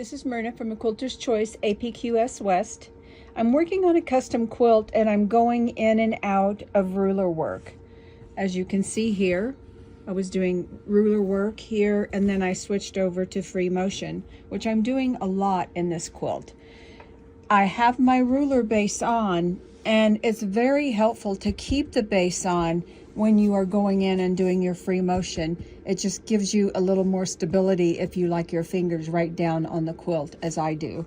This is Myrna from A Quilter's Choice, APQS West. I'm working on a custom quilt and I'm going in and out of ruler work. As you can see here, I was doing ruler work here and then I switched over to free motion, which I'm doing a lot in this quilt. I have my ruler base on, and it's very helpful to keep the base on when you are going in and doing your free motion. It just gives you a little more stability if you like your fingers right down on the quilt, as I do.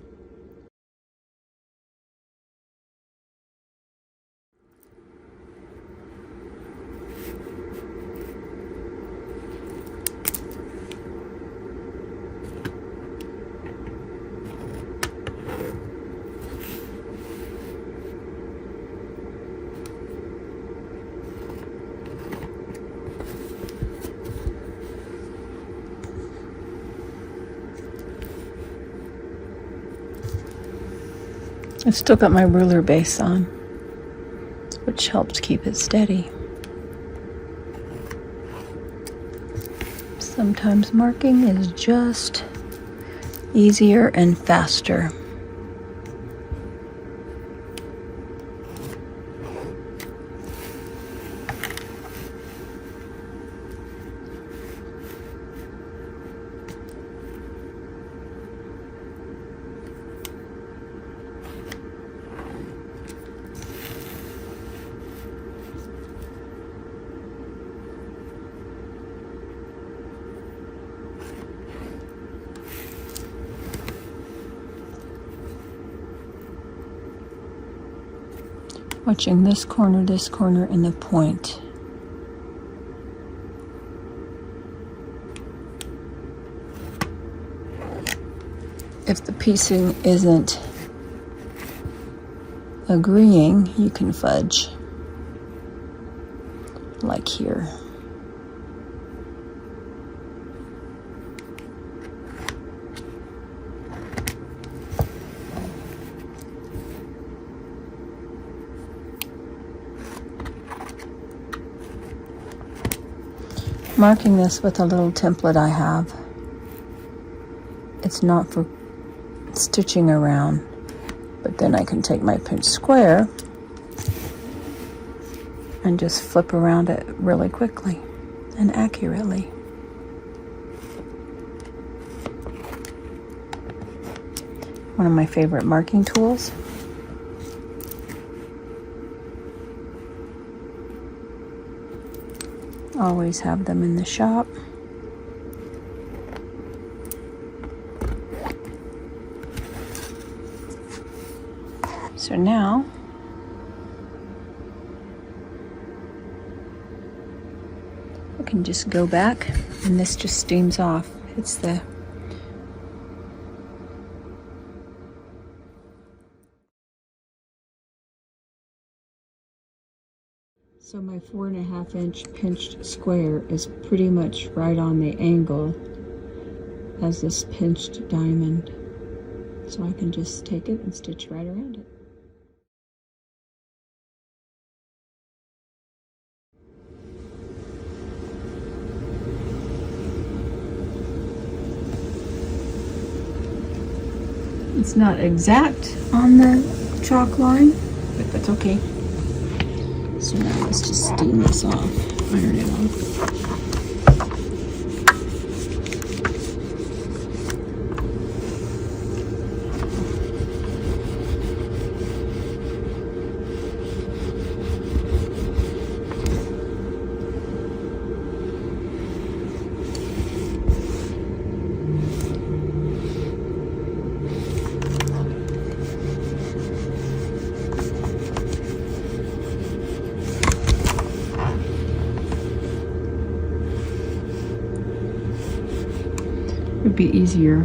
I've still got my ruler base on, which helps keep it steady. Sometimes marking is just easier and faster. Watching this corner, and the point. If the piecing isn't agreeing, you can fudge, like here. Marking this with a little template I have. It's not for stitching around, but then I can take my pinch square and just flip around it really quickly and accurately. One of my favorite marking tools. Always have them in the shop. So now I can just go back and this just steams off. It's the So my 4.5 inch pinched square is pretty much right on the angle as this pinched diamond. So I can just take it and stitch right around it. It's not exact on the chalk line, but that's okay. So now let's just steam this off, iron it off. It would be easier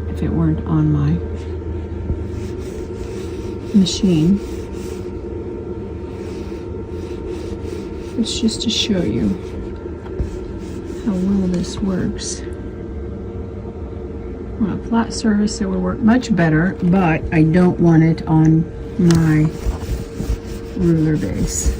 if it weren't on my machine. It's just to show you how well this works. On a flat surface it would work much better, but I don't want it on my ruler base.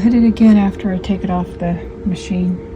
hit it again after I take it off the machine.